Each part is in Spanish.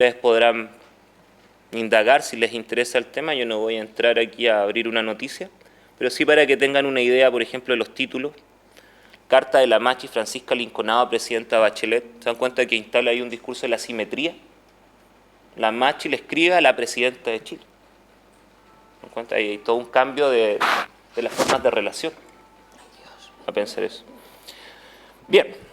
Ustedes podrán indagar si les interesa el tema. Yo no voy a entrar aquí a abrir una noticia, pero sí para que tengan una idea, por ejemplo, de los títulos. Carta de la Machi Francisca Linconado, presidenta Bachelet. ¿Se dan cuenta que instala ahí un discurso de la simetría? La Machi le escribe a la presidenta de Chile. ¿Se dan cuenta? Hay todo un cambio de las formas de relación. A pensar eso. Bien.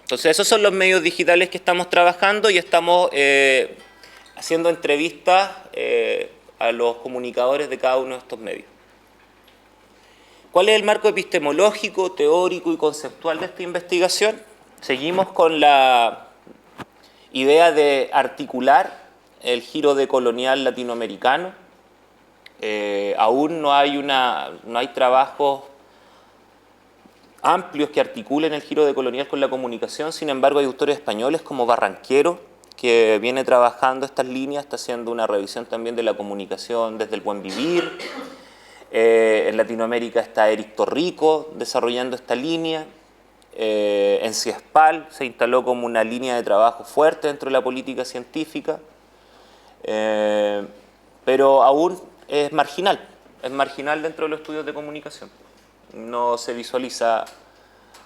Entonces esos son los medios digitales que estamos trabajando y estamos haciendo entrevistas a los comunicadores de cada uno de estos medios. ¿Cuál es el marco epistemológico, teórico y conceptual de esta investigación? Seguimos con la idea de articular el giro decolonial latinoamericano. Aún no hay trabajos amplios que articulen el giro decolonial con la comunicación. Sin embargo, hay autores españoles como Barranquero, que viene trabajando estas líneas, está haciendo una revisión también de la comunicación desde el buen vivir. En Latinoamérica está Eric Torrico desarrollando esta línea. En CIESPAL se instaló como una línea de trabajo fuerte dentro de la política científica, pero aún es marginal dentro de los estudios de comunicación. No se visualiza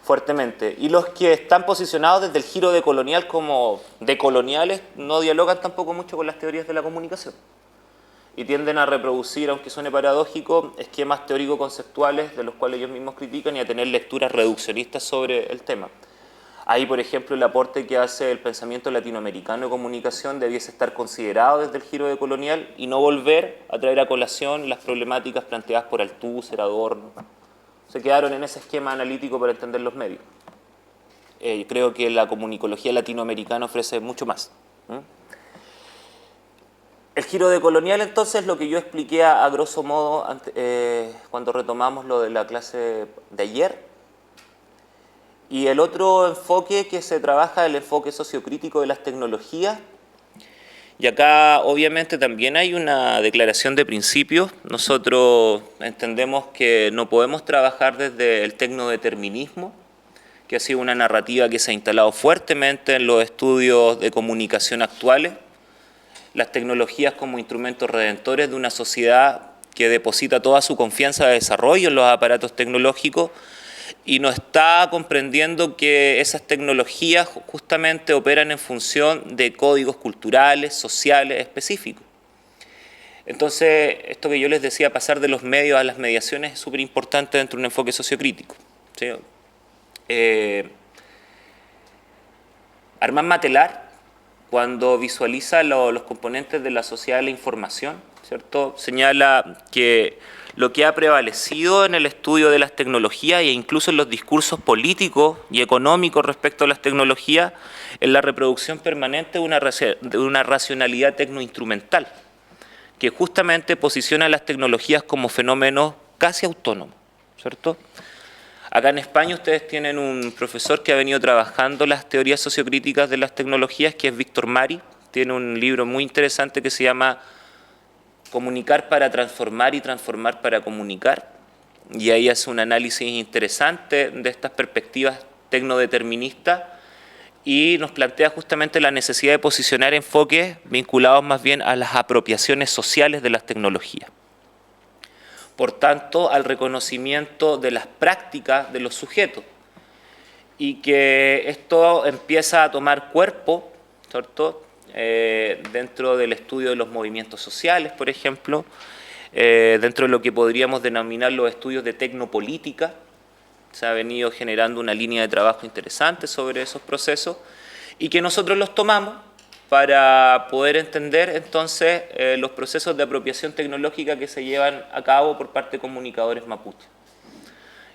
fuertemente. Y los que están posicionados desde el giro decolonial como decoloniales no dialogan tampoco mucho con las teorías de la comunicación y tienden a reproducir, aunque suene paradójico, esquemas teórico-conceptuales de los cuales ellos mismos critican y a tener lecturas reduccionistas sobre el tema. Ahí, por ejemplo, el aporte que hace el pensamiento latinoamericano de comunicación debiese estar considerado desde el giro decolonial y no volver a traer a colación las problemáticas planteadas por Althusser, Adorno. Se quedaron en ese esquema analítico para entender los medios. Creo que la comunicología latinoamericana ofrece mucho más. El giro decolonial, entonces, lo que yo expliqué a grosso modo cuando retomamos lo de la clase de ayer. Y el otro enfoque que se trabaja es el enfoque sociocrítico de las tecnologías. Y acá, obviamente, también hay una declaración de principios. Nosotros entendemos que no podemos trabajar desde el tecnodeterminismo, que ha sido una narrativa que se ha instalado fuertemente en los estudios de comunicación actuales. Las tecnologías como instrumentos redentores de una sociedad que deposita toda su confianza de desarrollo en los aparatos tecnológicos y no está comprendiendo que esas tecnologías justamente operan en función de códigos culturales, sociales, específicos. Entonces, esto que yo les decía, pasar de los medios a las mediaciones es súper importante dentro de un enfoque sociocrítico, ¿sí? Armand Matelar, cuando visualiza los componentes de la sociedad de la información, ¿cierto?, señala que lo que ha prevalecido en el estudio de las tecnologías e incluso en los discursos políticos y económicos respecto a las tecnologías es la reproducción permanente de una racionalidad tecnoinstrumental que justamente posiciona las tecnologías como fenómenos casi autónomos, ¿cierto? Acá en España ustedes tienen un profesor que ha venido trabajando las teorías sociocríticas de las tecnologías, que es Víctor Mari. Tiene un libro muy interesante que se llama Comunicar para transformar y transformar para comunicar, y ahí hace un análisis interesante de estas perspectivas tecnodeterministas y nos plantea justamente la necesidad de posicionar enfoques vinculados más bien a las apropiaciones sociales de las tecnologías. Por tanto, al reconocimiento de las prácticas de los sujetos y que esto empieza a tomar cuerpo, ¿cierto?, dentro del estudio de los movimientos sociales, por ejemplo, dentro de lo que podríamos denominar los estudios de tecnopolítica. Se ha venido generando una línea de trabajo interesante sobre esos procesos y que nosotros los tomamos para poder entender entonces los procesos de apropiación tecnológica que se llevan a cabo por parte de comunicadores mapuche.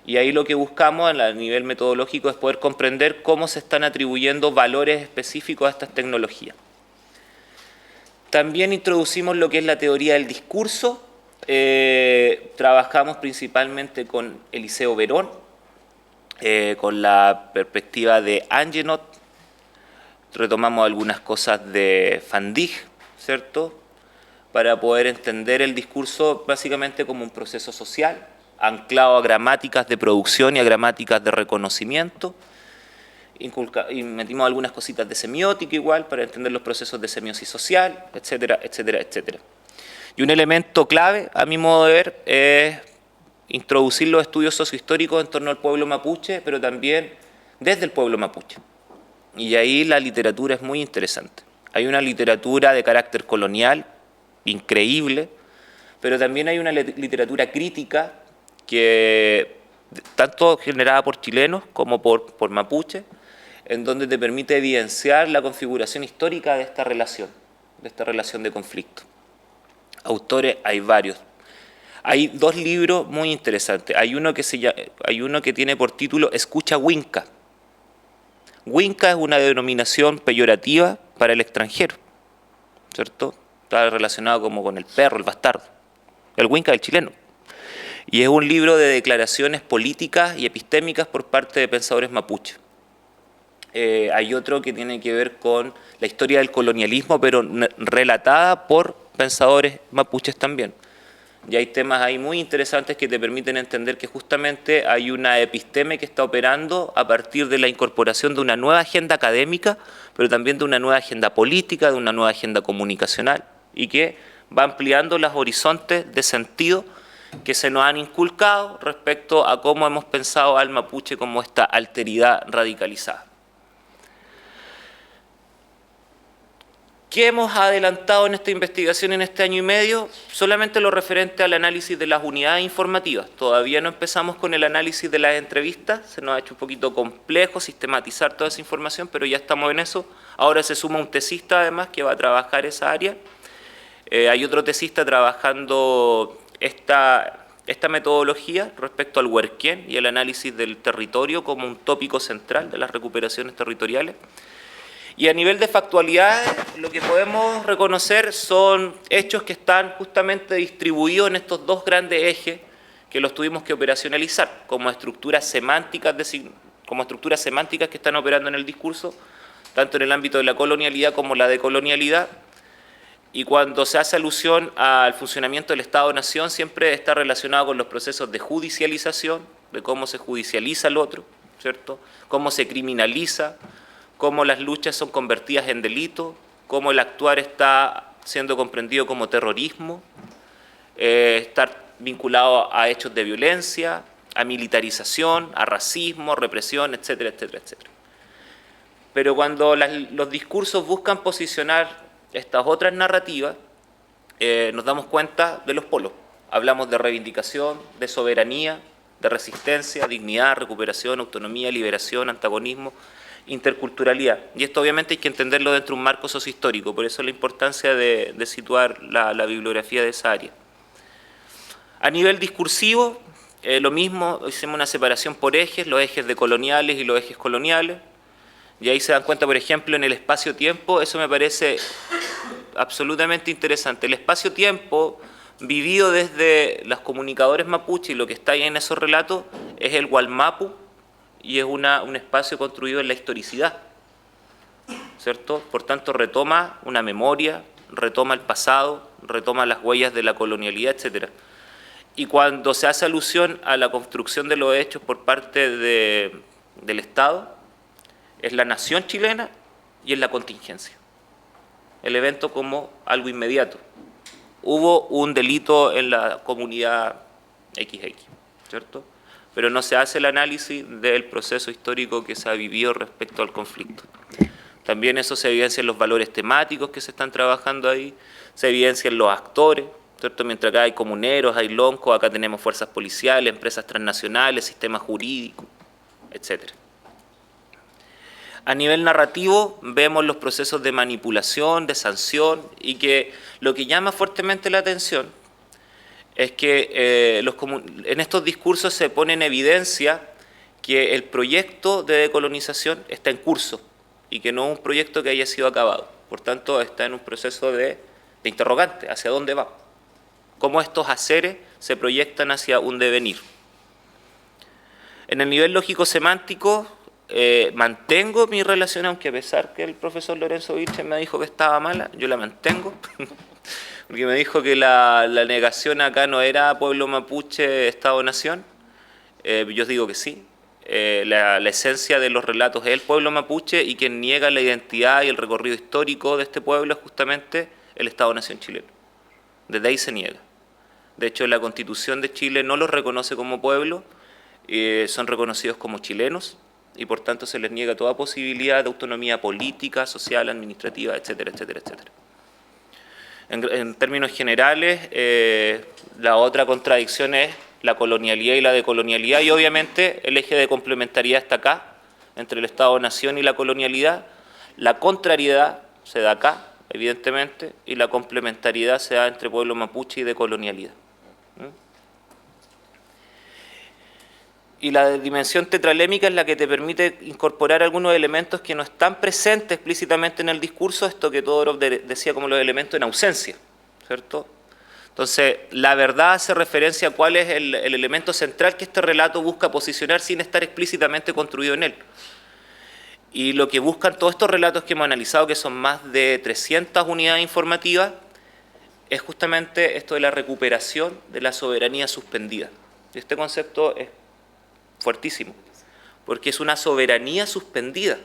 Y ahí lo que buscamos a nivel metodológico es poder comprender cómo se están atribuyendo valores específicos a estas tecnologías. También introducimos lo que es la teoría del discurso. Trabajamos principalmente con Eliseo Verón, con la perspectiva de Angenot. Retomamos algunas cosas de Van Dijk, ¿cierto?, para poder entender el discurso básicamente como un proceso social, anclado a gramáticas de producción y a gramáticas de reconocimiento. y metimos algunas cositas de semiótica igual para entender los procesos de semiosis social, etcétera, etcétera, etcétera. Y un elemento clave, a mi modo de ver, es introducir los estudios sociohistóricos en torno al pueblo mapuche, pero también desde el pueblo mapuche. Y ahí la literatura es muy interesante. Hay una literatura de carácter colonial, increíble, pero también hay una literatura crítica que tanto generada por chilenos como por mapuche, en donde te permite evidenciar la configuración histórica de esta relación de conflicto. Autores hay varios. Hay dos libros muy interesantes. Hay uno que tiene por título Escucha Winca. Winca es una denominación peyorativa para el extranjero, ¿cierto? Está relacionado como con el perro, el bastardo. El Winca del chileno. Y es un libro de declaraciones políticas y epistémicas por parte de pensadores mapuche. Hay otro que tiene que ver con la historia del colonialismo, pero relatada por pensadores mapuches también. Y hay temas ahí muy interesantes que te permiten entender que justamente hay una episteme que está operando a partir de la incorporación de una nueva agenda académica, pero también de una nueva agenda política, de una nueva agenda comunicacional, y que va ampliando los horizontes de sentido que se nos han inculcado respecto a cómo hemos pensado al mapuche como esta alteridad radicalizada. ¿Qué hemos adelantado en esta investigación en este año y medio? Solamente lo referente al análisis de las unidades informativas. Todavía no empezamos con el análisis de las entrevistas, se nos ha hecho un poquito complejo sistematizar toda esa información, pero ya estamos en eso. Ahora se suma un tesista además que va a trabajar esa área. Hay otro tesista trabajando esta metodología respecto al Huerquén y el análisis del territorio como un tópico central de las recuperaciones territoriales. Y a nivel de factualidades, lo que podemos reconocer son hechos que están justamente distribuidos en estos dos grandes ejes que los tuvimos que operacionalizar como estructuras semánticas que están operando en el discurso, tanto en el ámbito de la colonialidad como la decolonialidad. Y cuando se hace alusión al funcionamiento del Estado-Nación, siempre está relacionado con los procesos de judicialización, de cómo se judicializa al otro, ¿cierto? Cómo se criminaliza, cómo las luchas son convertidas en delito, cómo el actuar está siendo comprendido como terrorismo, estar vinculado a hechos de violencia, a militarización, a racismo, represión, etcétera, etcétera, etcétera. Pero cuando los discursos buscan posicionar estas otras narrativas, nos damos cuenta de los polos. Hablamos de reivindicación, de soberanía, de resistencia, dignidad, recuperación, autonomía, liberación, antagonismo, interculturalidad. Y esto obviamente hay que entenderlo dentro de un marco sociohistórico, por eso la importancia de situar la bibliografía de esa área. A nivel discursivo, lo mismo, hicimos una separación por ejes, los ejes decoloniales y los ejes coloniales, y ahí se dan cuenta, por ejemplo, en el espacio-tiempo, eso me parece absolutamente interesante. El espacio-tiempo vivido desde los comunicadores mapuche y lo que está ahí en esos relatos es el Gualmapu, y es un espacio construido en la historicidad, ¿cierto? Por tanto, retoma una memoria, retoma el pasado, retoma las huellas de la colonialidad, etc. Y cuando se hace alusión a la construcción de los hechos por parte del Estado, es la nación chilena y es la contingencia. El evento como algo inmediato. Hubo un delito en la comunidad XX, ¿cierto? Pero no se hace el análisis del proceso histórico que se ha vivido respecto al conflicto. También eso se evidencia en los valores temáticos que se están trabajando ahí, se evidencia en los actores, ¿cierto? Mientras acá hay comuneros, hay loncos, acá tenemos fuerzas policiales, empresas transnacionales, sistemas jurídicos, etc. A nivel narrativo vemos los procesos de manipulación, de sanción, y que lo que llama fuertemente la atención es que en estos discursos se pone en evidencia que el proyecto de decolonización está en curso y que no es un proyecto que haya sido acabado. Por tanto, está en un proceso de interrogante, ¿hacia dónde va? Cómo estos haceres se proyectan hacia un devenir. En el nivel lógico-semántico, mantengo mi relación, aunque a pesar que el profesor Lorenzo Vilches me dijo que estaba mala, yo la mantengo. Porque me dijo que la negación acá no era pueblo mapuche, Estado-Nación. Yo digo que sí. la esencia de los relatos es el pueblo mapuche, y quien niega la identidad y el recorrido histórico de este pueblo es justamente el Estado-Nación chileno. Desde ahí se niega. De hecho, la Constitución de Chile no los reconoce como pueblo, son reconocidos como chilenos, y por tanto se les niega toda posibilidad de autonomía política, social, administrativa, etcétera, etcétera, etcétera. En términos generales, la otra contradicción es la colonialidad y la decolonialidad, y obviamente el eje de complementariedad está acá, entre el Estado-Nación y la colonialidad. La contrariedad se da acá, evidentemente, y la complementariedad se da entre pueblo mapuche y decolonialidad. Y la dimensión tetralémica es la que te permite incorporar algunos elementos que no están presentes explícitamente en el discurso, esto que Todorov decía como los elementos en ausencia, ¿cierto? Entonces, la verdad hace referencia a cuál es el elemento central que este relato busca posicionar sin estar explícitamente construido en él. Y lo que buscan todos estos relatos que hemos analizado, que son más de 300 unidades informativas, es justamente esto de la recuperación de la soberanía suspendida. Este concepto es fuertísimo, porque es una soberanía suspendida.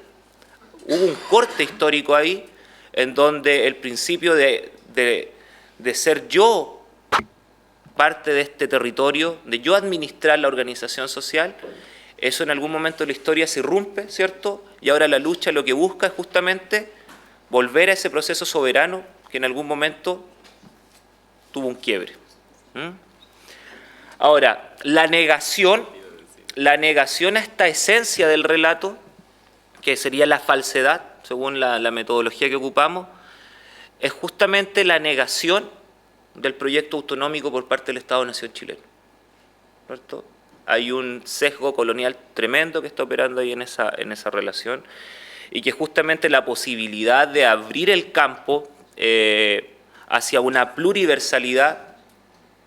Hubo un corte histórico ahí, en donde el principio de ser yo parte de este territorio, de yo administrar la organización social, eso en algún momento de la historia se irrumpe, ¿cierto? Y ahora la lucha lo que busca es justamente volver a ese proceso soberano que en algún momento tuvo un quiebre. Ahora, la negación a esta esencia del relato, que sería la falsedad, según la metodología que ocupamos, es justamente la negación del proyecto autonómico por parte del Estado-Nación chileno, ¿cierto? Hay un sesgo colonial tremendo que está operando ahí en esa relación, y que justamente la posibilidad de abrir el campo hacia una pluriversalidad,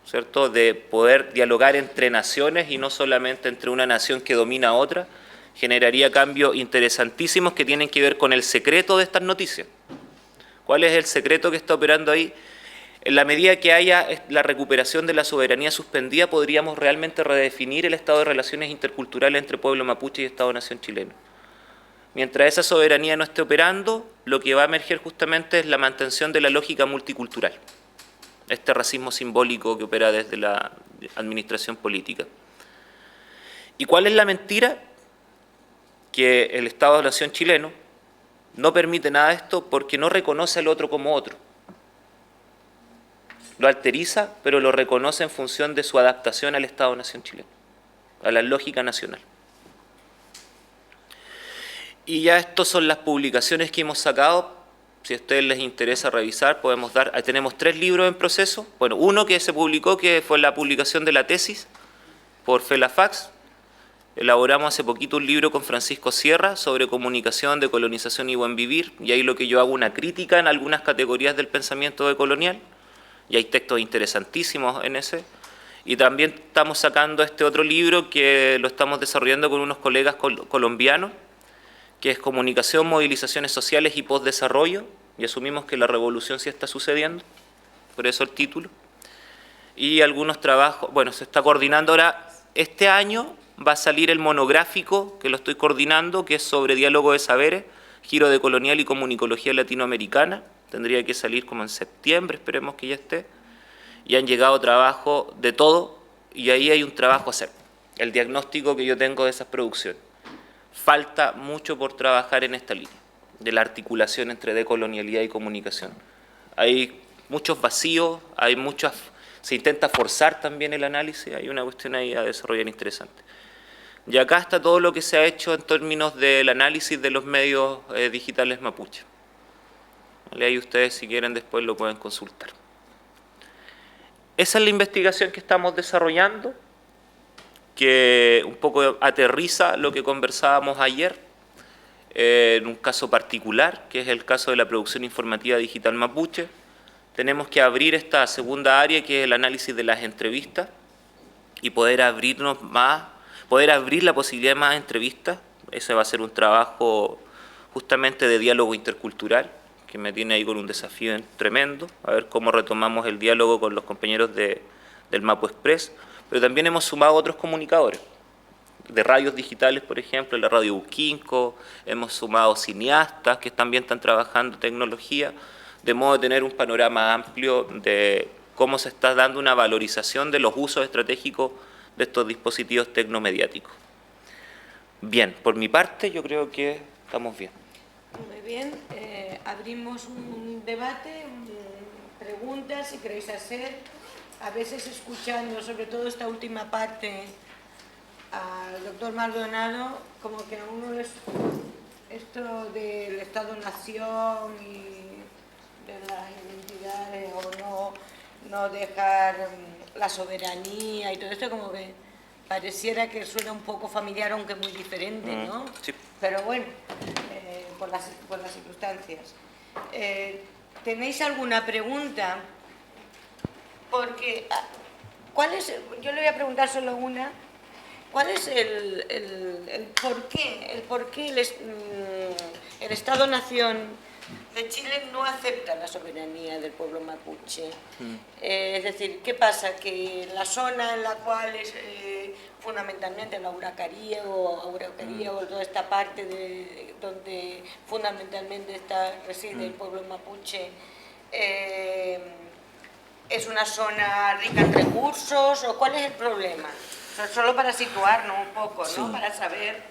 ¿cierto?, de poder dialogar entre naciones y no solamente entre una nación que domina a otra, generaría cambios interesantísimos que tienen que ver con el secreto de estas noticias. ¿Cuál es el secreto que está operando ahí? En la medida que haya la recuperación de la soberanía suspendida, podríamos realmente redefinir el estado de relaciones interculturales entre pueblo mapuche y Estado-Nación chileno. Mientras esa soberanía no esté operando, lo que va a emerger justamente es la mantención de la lógica multicultural, este racismo simbólico que opera desde la administración política. ¿Y cuál es la mentira? Que el Estado-Nación chileno no permite nada de esto porque no reconoce al otro como otro. Lo alteriza, pero lo reconoce en función de su adaptación al Estado-Nación chileno, a la lógica nacional. Y ya estas son las publicaciones que hemos sacado. Si a ustedes les interesa revisar, podemos dar. Ahí tenemos 3 libros en proceso. Bueno, uno que se publicó, que fue la publicación de la tesis por Felafax. Elaboramos hace poquito un libro con Francisco Sierra sobre comunicación, decolonización y buen vivir. Y ahí lo que yo hago una crítica en algunas categorías del pensamiento decolonial. Y hay textos interesantísimos en ese. Y también estamos sacando este otro libro que lo estamos desarrollando con unos colegas colombianos, que es Comunicación, Movilizaciones Sociales y Postdesarrollo, y asumimos que la revolución sí está sucediendo, por eso el título. Y algunos trabajos, bueno, se está coordinando ahora, este año va a salir el monográfico, que lo estoy coordinando, que es sobre diálogo de saberes, giro decolonial y comunicología latinoamericana. Tendría que salir como en septiembre, esperemos que ya esté. Y han llegado trabajos de todo, y ahí hay un trabajo a hacer. El diagnóstico que yo tengo de esas producciones. Falta mucho por trabajar en esta línea, de la articulación entre decolonialidad y comunicación. Hay muchos vacíos, se intenta forzar también el análisis, hay una cuestión ahí a desarrollar interesante. Y acá está todo lo que se ha hecho en términos del análisis de los medios digitales mapuche. Ahí ustedes, si quieren, después lo pueden consultar. Esa es la investigación que estamos desarrollando, que un poco aterriza lo que conversábamos ayer, en un caso particular, que es el caso de la producción informativa digital mapuche. Tenemos que abrir esta segunda área, que es el análisis de las entrevistas, y poder abrirnos más, poder abrir la posibilidad de más entrevistas. Ese va a ser un trabajo justamente de diálogo intercultural, que me tiene ahí con un desafío tremendo, a ver cómo retomamos el diálogo con los compañeros del Mapu Express, pero también hemos sumado otros comunicadores, de radios digitales, por ejemplo, la Radio Uquinco, hemos sumado cineastas que también están trabajando tecnología, de modo de tener un panorama amplio de cómo se está dando una valorización de los usos estratégicos de estos dispositivos tecnomediáticos. Bien, por mi parte yo creo que estamos bien. Muy bien, abrimos un debate, preguntas si queréis hacer, a veces escuchando sobre todo esta última parte al doctor Maldonado, como que a uno es esto del Estado-Nación y de las identidades o no dejar la soberanía y todo esto, como que pareciera que suena un poco familiar, aunque muy diferente, ¿no? Sí. Pero bueno, por las circunstancias. ¿Tenéis alguna pregunta? Porque, yo le voy a preguntar solo una. ¿Cuál es el por qué el Estado-Nación de Chile no acepta la soberanía del pueblo mapuche? Es decir, ¿qué pasa? Que la zona en la cual es fundamentalmente la Araucanía o toda esta parte donde fundamentalmente reside el pueblo mapuche, ¿es una zona rica en recursos o cuál es el problema? Solo para situarnos un poco, ¿no? Sí. Para saber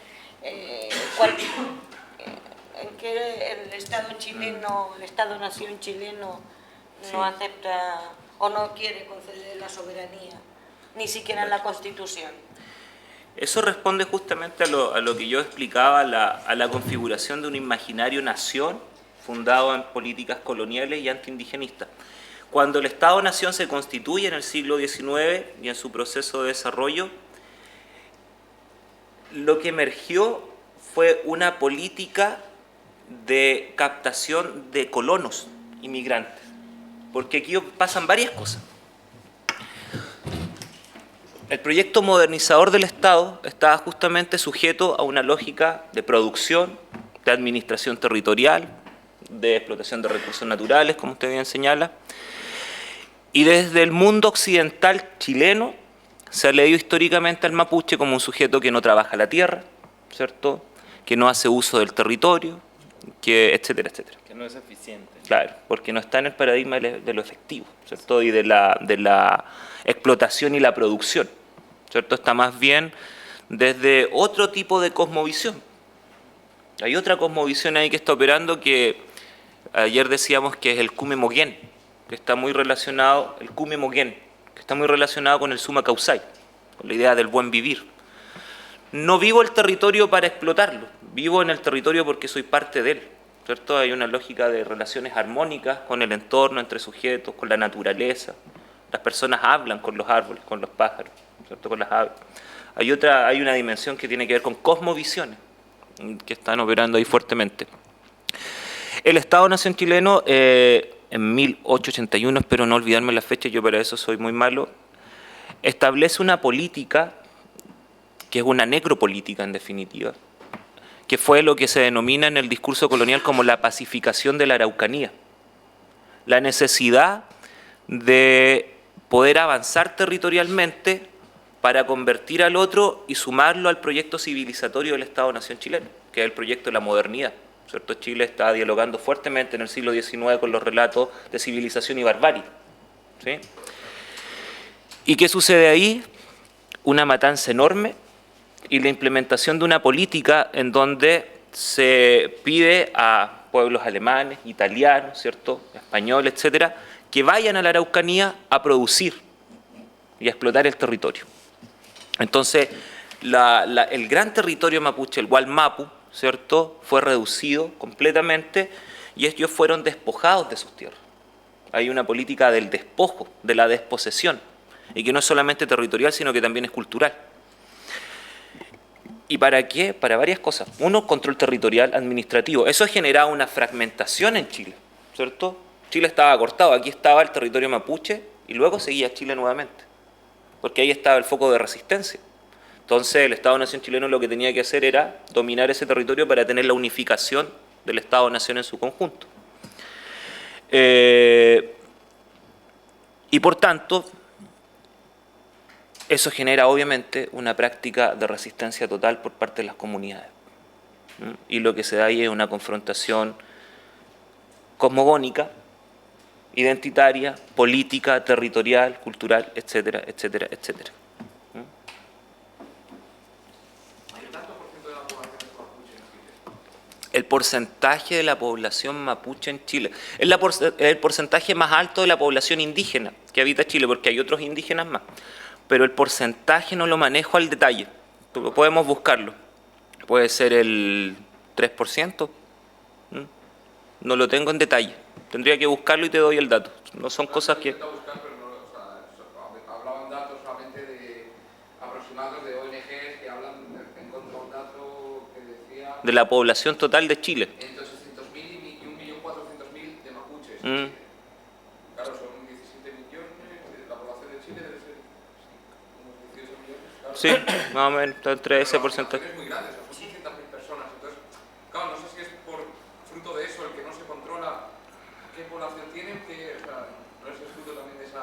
en qué el Estado chileno, el Estado-Nación chileno no acepta o no quiere conceder la soberanía, ni siquiera en la Constitución. Eso responde justamente a lo que yo explicaba, a la configuración de un imaginario nación fundado en políticas coloniales y antiindigenistas. Cuando el Estado-Nación se constituye en el siglo XIX y en su proceso de desarrollo, lo que emergió fue una política de captación de colonos inmigrantes, porque aquí pasan varias cosas. El proyecto modernizador del Estado estaba justamente sujeto a una lógica de producción, de administración territorial, de explotación de recursos naturales, como usted bien señala. Y desde el mundo occidental chileno se ha leído históricamente al mapuche como un sujeto que no trabaja la tierra, ¿cierto? Que no hace uso del territorio, que etcétera, etcétera. Que no es eficiente. Claro, porque no está en el paradigma de lo efectivo, ¿cierto? Y de la explotación y la producción, ¿cierto? Está más bien desde otro tipo de cosmovisión. Hay otra cosmovisión ahí que está operando que ayer decíamos que es el Kume Mogen, que está muy relacionado, el Kume Mogen, que está muy relacionado con el Summa Causai, con la idea del buen vivir. No vivo el territorio para explotarlo, vivo en el territorio porque soy parte de él, ¿cierto? Hay una lógica de relaciones armónicas con el entorno, entre sujetos, con la naturaleza. Las personas hablan con los árboles, con los pájaros, ¿cierto? Con las aves. Hay una dimensión que tiene que ver con cosmovisiones, que están operando ahí fuertemente. El Estado-Nación chileno, en 1881, espero no olvidarme la fecha, yo para eso soy muy malo, establece una política que es una necropolítica en definitiva, que fue lo que se denomina en el discurso colonial como la pacificación de la Araucanía. La necesidad de poder avanzar territorialmente para convertir al otro y sumarlo al proyecto civilizatorio del Estado-Nación chileno, que es el proyecto de la modernidad, ¿cierto? Chile está dialogando fuertemente en el siglo XIX con los relatos de civilización y barbarie, ¿sí? ¿Y qué sucede ahí? Una matanza enorme y la implementación de una política en donde se pide a pueblos alemanes, italianos, ¿cierto?, españoles, etcétera, que vayan a la Araucanía a producir y a explotar el territorio. Entonces, el gran territorio mapuche, el Gualmapu, ¿cierto?, fue reducido completamente y ellos fueron despojados de sus tierras. Hay una política del despojo, de la desposesión, y que no es solamente territorial, sino que también es cultural. ¿Y para qué? Para varias cosas. Uno, control territorial administrativo. Eso ha generado una fragmentación en Chile, ¿cierto? Chile estaba cortado, aquí estaba el territorio mapuche y luego seguía Chile nuevamente, porque ahí estaba el foco de resistencia. Entonces el Estado-Nación chileno lo que tenía que hacer era dominar ese territorio para tener la unificación del Estado-Nación en su conjunto. Y por tanto, Eso genera obviamente una práctica de resistencia total por parte de las comunidades. Y lo que se da ahí es una confrontación cosmogónica, identitaria, política, territorial, cultural, etcétera, etcétera, etcétera. El porcentaje de la población mapuche en Chile es el porcentaje más alto de la población indígena que habita Chile, porque hay otros indígenas más, pero el porcentaje no lo manejo al detalle. Podemos buscarlo. Puede ser el 3%. No lo tengo en detalle. Tendría que buscarlo y te doy el dato. No son cosas que... Hablaban datos solamente de aproximados de ONGs que hablan, encontró un dato que decía... De la población total de Chile. Entre 800.000 y 1.400.000 de mapuches. Claro, son 17 millones, la población de Chile debe ser unos 18 millones. Claro. Sí, más o menos, está entre ese porcentaje. Es muy grande, son 600.000 personas. Entonces, claro, no sé si es por fruto de eso el que no se controla qué población tienen, que o sea, no es el fruto también de ese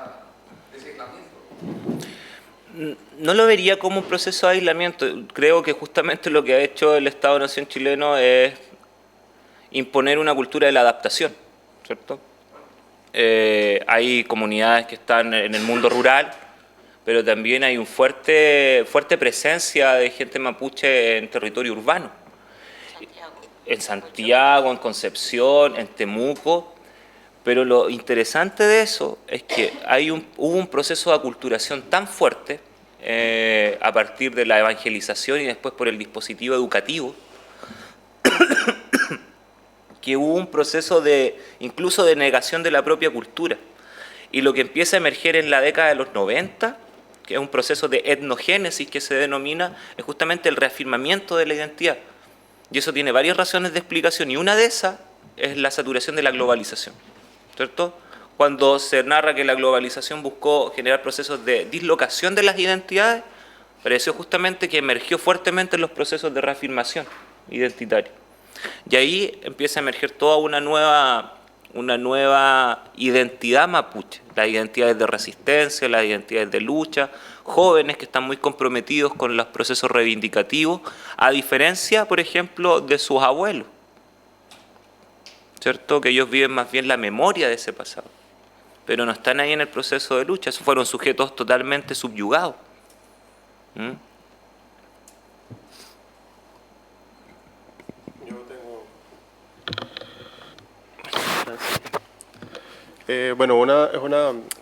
aislamiento. No lo vería como un proceso de aislamiento. Creo que justamente lo que ha hecho el Estado-Nación chileno es imponer una cultura de la adaptación, ¿cierto? Hay comunidades que están en el mundo rural, pero también hay una fuerte presencia de gente mapuche en territorio urbano. En Santiago, en Concepción, en Temuco. Pero lo interesante de eso es que hubo un proceso de aculturación tan fuerte a partir de la evangelización y después por el dispositivo educativo, que hubo un proceso incluso de negación de la propia cultura. Y lo que empieza a emerger en la década de los 90, que es un proceso de etnogénesis que se denomina, es justamente el reafirmamiento de la identidad. Y eso tiene varias razones de explicación, y una de esas es la saturación de la globalización, ¿cierto? Cuando se narra que la globalización buscó generar procesos de dislocación de las identidades, pareció justamente que emergió fuertemente en los procesos de reafirmación identitaria. Y ahí empieza a emerger toda una nueva identidad mapuche, las identidades de resistencia, las identidades de lucha, jóvenes que están muy comprometidos con los procesos reivindicativos, a diferencia, por ejemplo, de sus abuelos, ¿cierto? Que ellos viven más bien la memoria de ese pasado, pero no están ahí en el proceso de lucha. Esos fueron sujetos totalmente subyugados. Bueno,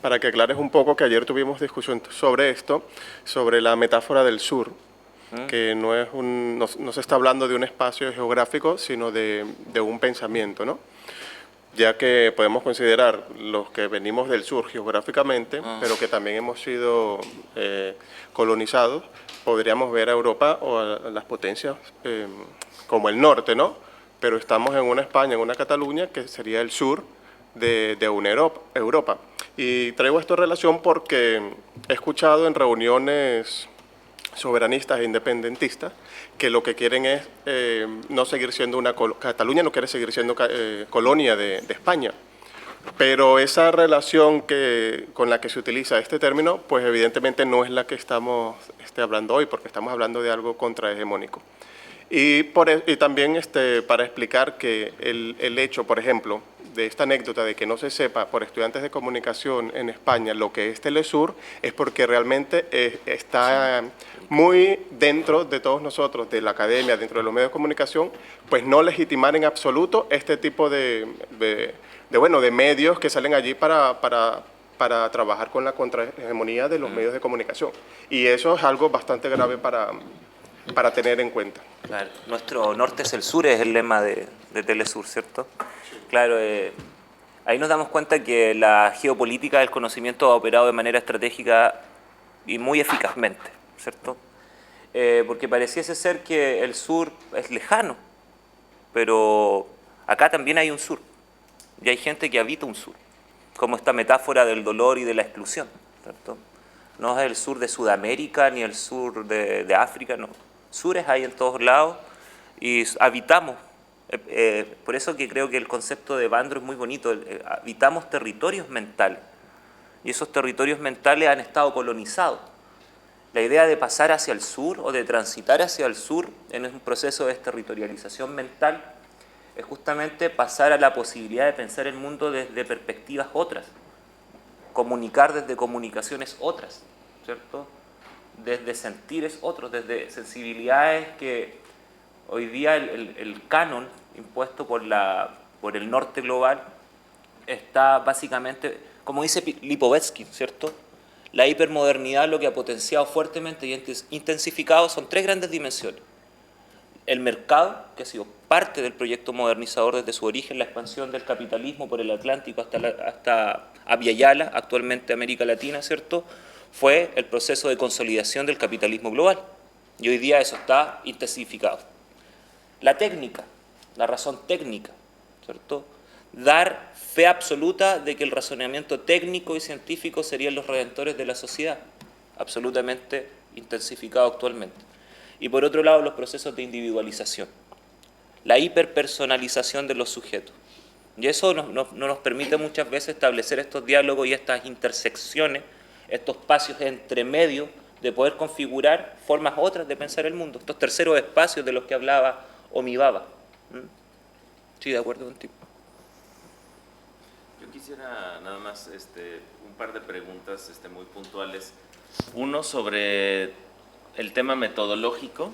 para que aclares un poco, que ayer tuvimos discusión sobre esto, sobre la metáfora del sur, que no se está hablando de un espacio geográfico, sino de un pensamiento, ¿no? Ya que podemos considerar los que venimos del sur geográficamente, pero que también hemos sido colonizados, podríamos ver a Europa o a las potencias como el norte, ¿no? Pero estamos en una España, en una Cataluña, que sería el sur de una Europa. Y traigo esto en relación porque he escuchado en reuniones soberanistas e independentistas que lo que quieren es no seguir siendo Cataluña no quiere seguir siendo colonia de España, pero esa relación con la que se utiliza este término, pues evidentemente no es la que estamos hablando hoy, porque estamos hablando de algo contrahegemónico. Y también para explicar que el hecho, por ejemplo, de esta anécdota de que no se sepa por estudiantes de comunicación en España lo que es Telesur, es porque realmente está muy dentro de todos nosotros, de la academia, dentro de los medios de comunicación, pues no legitimar en absoluto este tipo de medios que salen allí para trabajar con la contrahegemonía de los medios de comunicación. Y eso es algo bastante grave para tener en cuenta. Claro, nuestro norte es el sur, es el lema de Telesur, ¿cierto? Claro, ahí nos damos cuenta que la geopolítica del conocimiento ha operado de manera estratégica y muy eficazmente, ¿cierto? Porque pareciese ser que el sur es lejano, pero acá también hay un sur, y hay gente que habita un sur, como esta metáfora del dolor y de la exclusión, ¿cierto? No es el sur de Sudamérica ni el sur de África, no. Sures hay en todos lados y habitamos. Por eso que creo que el concepto de Evandro es muy bonito. Habitamos territorios mentales y esos territorios mentales han estado colonizados. La idea de pasar hacia el sur o de transitar hacia el sur en un proceso de desterritorialización mental es justamente pasar a la posibilidad de pensar el mundo desde perspectivas otras, comunicar desde comunicaciones otras, ¿cierto? Desde sentires otros, desde sensibilidades que hoy día el canon impuesto por el norte global está básicamente, como dice Lipovetsky, ¿cierto? La hipermodernidad lo que ha potenciado fuertemente y intensificado son tres grandes dimensiones. El mercado, que ha sido parte del proyecto modernizador desde su origen, la expansión del capitalismo por el Atlántico hasta Abya Yala, actualmente América Latina, ¿cierto? Fue el proceso de consolidación del capitalismo global. Y hoy día eso está intensificado. La técnica, la razón técnica, ¿cierto? Dar fe absoluta de que el razonamiento técnico y científico serían los redentores de la sociedad, absolutamente intensificado actualmente. Y por otro lado, los procesos de individualización, la hiperpersonalización de los sujetos. Y eso no nos permite muchas veces establecer estos diálogos y estas intersecciones, estos espacios entre medio de poder configurar formas otras de pensar el mundo, estos terceros espacios de los que hablaba Omibaba. Sí, de acuerdo contigo. Yo quisiera nada más un par de preguntas muy puntuales. Uno sobre el tema metodológico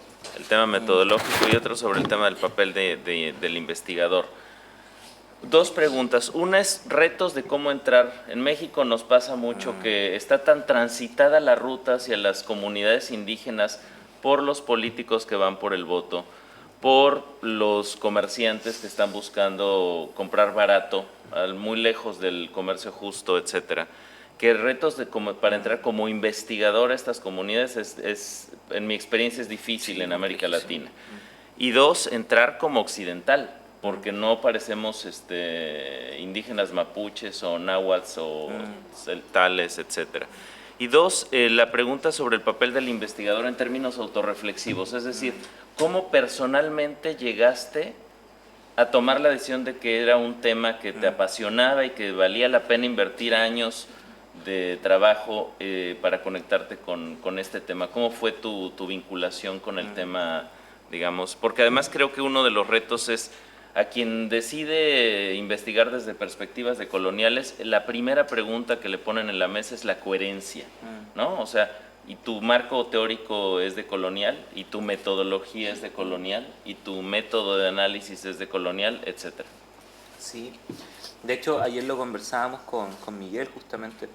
y otro sobre el tema del papel del investigador. Dos preguntas. Una es retos de cómo entrar. En México nos pasa mucho que está tan transitada la ruta hacia las comunidades indígenas por los políticos que van por el voto, por los comerciantes que están buscando comprar barato, muy lejos del comercio justo, etcétera. Que retos para entrar como investigador a estas comunidades en mi experiencia es difícil en América Latina. Y dos, entrar como occidental, porque no parecemos indígenas mapuches o náhuatls o celtales, etcétera. Y dos, la pregunta sobre el papel del investigador en términos autorreflexivos, es decir, ¿cómo personalmente llegaste a tomar la decisión de que era un tema que te apasionaba y que valía la pena invertir años de trabajo para conectarte con este tema? ¿Cómo fue tu vinculación con el tema, digamos? Porque además creo que uno de los retos es a quien decide investigar desde perspectivas decoloniales, la primera pregunta que le ponen en la mesa es la coherencia, ¿no? O sea, y tu marco teórico es decolonial, y tu metodología es decolonial, y tu método de análisis es decolonial, etcétera. Sí, de hecho ayer lo conversábamos con Miguel justamente.